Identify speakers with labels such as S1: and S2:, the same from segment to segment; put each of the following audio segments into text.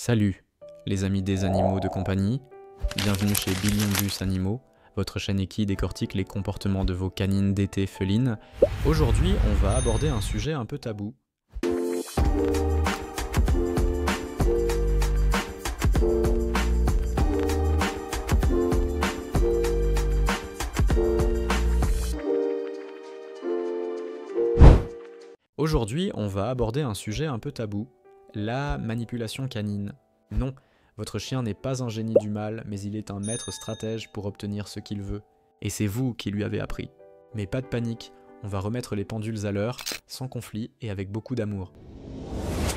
S1: Salut, les amis des animaux de compagnie, bienvenue chez Billion Animaux, votre chaîne qui décortique les comportements de vos canines d'été felines. Aujourd'hui, on va aborder un sujet un peu tabou. Aujourd'hui, on va aborder un sujet un peu tabou, la manipulation canine. Non, votre chien n'est pas un génie du mal, mais il est un maître stratège pour obtenir ce qu'il veut. Et c'est vous qui lui avez appris. Mais pas de panique, on va remettre les pendules à l'heure, sans conflit et avec beaucoup d'amour.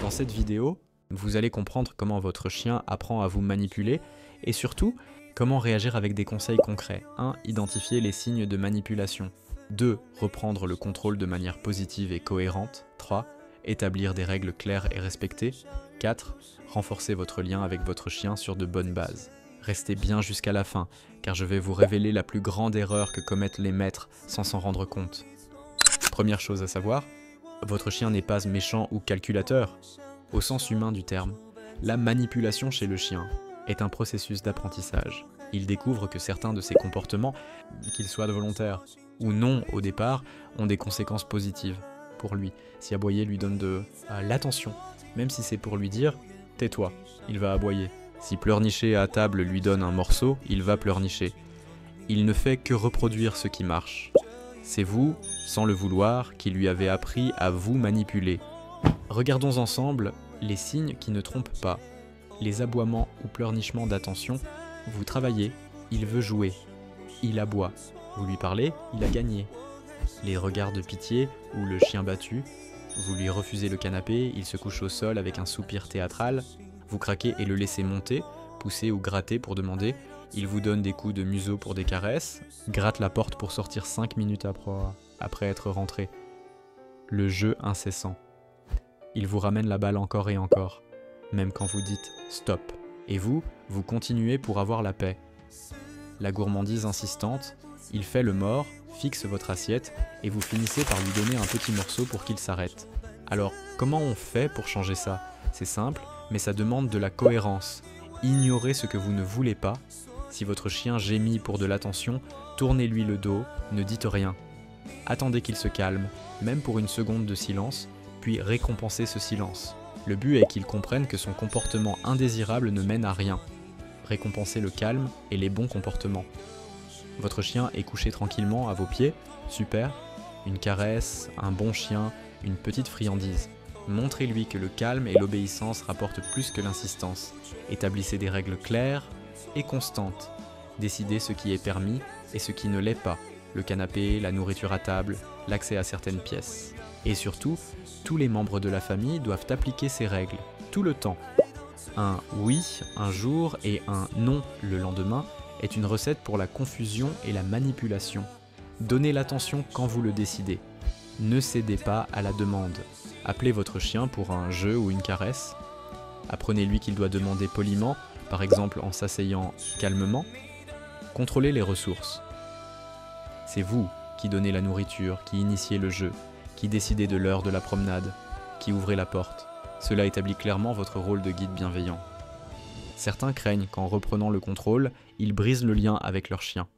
S1: Dans cette vidéo, vous allez comprendre comment votre chien apprend à vous manipuler, et surtout, comment réagir avec des conseils concrets. 1. Identifier les signes de manipulation. 2. Reprendre le contrôle de manière positive et cohérente. 3. Établir des règles claires et respectées. 4. Renforcer votre lien avec votre chien sur de bonnes bases. Restez bien jusqu'à la fin, car je vais vous révéler la plus grande erreur que commettent les maîtres sans s'en rendre compte. Première chose à savoir, votre chien n'est pas méchant ou calculateur. Au sens humain du terme, la manipulation chez le chien est un processus d'apprentissage. Il découvre que certains de ses comportements, qu'ils soient volontaires ou non au départ, ont des conséquences positives pour lui. Si aboyer lui donne de l'attention, même si c'est pour lui dire « tais-toi », il va aboyer. Si pleurnicher à table lui donne un morceau, il va pleurnicher. Il ne fait que reproduire ce qui marche. C'est vous, sans le vouloir, qui lui avez appris à vous manipuler. Regardons ensemble les signes qui ne trompent pas. Les aboiements ou pleurnichements d'attention, vous travaillez, il veut jouer. Il aboie. Vous lui parlez, il a gagné. Les regards de pitié ou le chien battu, vous lui refusez le canapé, il se couche au sol avec un soupir théâtral, vous craquez et le laissez monter, pousser ou gratter pour demander, il vous donne des coups de museau pour des caresses, gratte la porte pour sortir 5 minutes après être rentré. Le jeu incessant. Il vous ramène la balle encore et encore, même quand vous dites « stop ». Et vous continuez pour avoir la paix. La gourmandise insistante, il fait le mort, fixe votre assiette et vous finissez par lui donner un petit morceau pour qu'il s'arrête. Alors, comment on fait pour changer ça? C'est simple, mais ça demande de la cohérence. Ignorez ce que vous ne voulez pas. Si votre chien gémit pour de l'attention, tournez-lui le dos, ne dites rien. Attendez qu'il se calme, même pour une seconde de silence, puis récompensez ce silence. Le but est qu'il comprenne que son comportement indésirable ne mène à rien. Récompensez le calme et les bons comportements. Votre chien est couché tranquillement à vos pieds, super. Une caresse, un bon chien, une petite friandise. Montrez-lui que le calme et l'obéissance rapportent plus que l'insistance. Établissez des règles claires et constantes. Décidez ce qui est permis et ce qui ne l'est pas. Le canapé, la nourriture à table, l'accès à certaines pièces. Et surtout, tous les membres de la famille doivent appliquer ces règles, tout le temps. Un oui un jour et un non le lendemain est une recette pour la confusion et la manipulation. Donnez l'attention quand vous le décidez. Ne cédez pas à la demande. Appelez votre chien pour un jeu ou une caresse. Apprenez-lui qu'il doit demander poliment, par exemple en s'asseyant calmement. Contrôlez les ressources. C'est vous qui donnez la nourriture, qui initiez le jeu, qui décidez de l'heure de la promenade, qui ouvrez la porte. Cela établit clairement votre rôle de guide bienveillant. Certains craignent qu'en reprenant le contrôle, ils brisent le lien avec leur chien.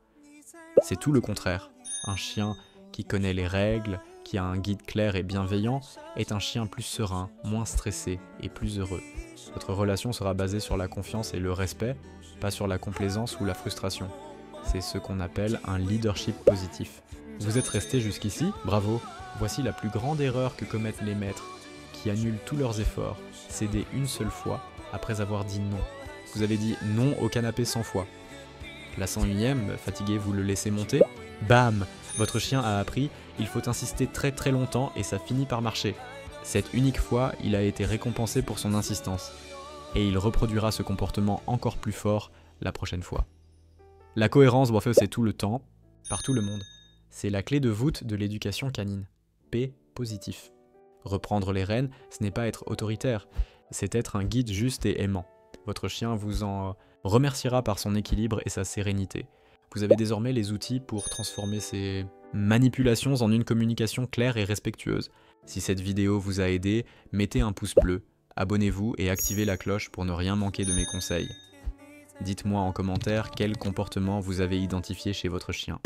S1: C'est tout le contraire. Un chien qui connaît les règles, qui a un guide clair et bienveillant, est un chien plus serein, moins stressé et plus heureux. Votre relation sera basée sur la confiance et le respect, pas sur la complaisance ou la frustration. C'est ce qu'on appelle un leadership positif. Vous êtes resté jusqu'ici? Bravo! Voici la plus grande erreur que commettent les maîtres, qui annulent tous leurs efforts, céder une seule fois après avoir dit non. Vous avez dit non au canapé 100 fois. La 101e, fatigué, vous le laissez monter. Bam! Votre chien a appris, il faut insister très très longtemps et ça finit par marcher. Cette unique fois, il a été récompensé pour son insistance. Et il reproduira ce comportement encore plus fort la prochaine fois. La cohérence, c'est tout le temps, par tout le monde. C'est la clé de voûte de l'éducation canine. P positif. Reprendre les rênes, ce n'est pas être autoritaire, c'est être un guide juste et aimant. Votre chien vous en remerciera par son équilibre et sa sérénité. Vous avez désormais les outils pour transformer ces manipulations en une communication claire et respectueuse. Si cette vidéo vous a aidé, mettez un pouce bleu, abonnez-vous et activez la cloche pour ne rien manquer de mes conseils. Dites-moi en commentaire quel comportement vous avez identifié chez votre chien.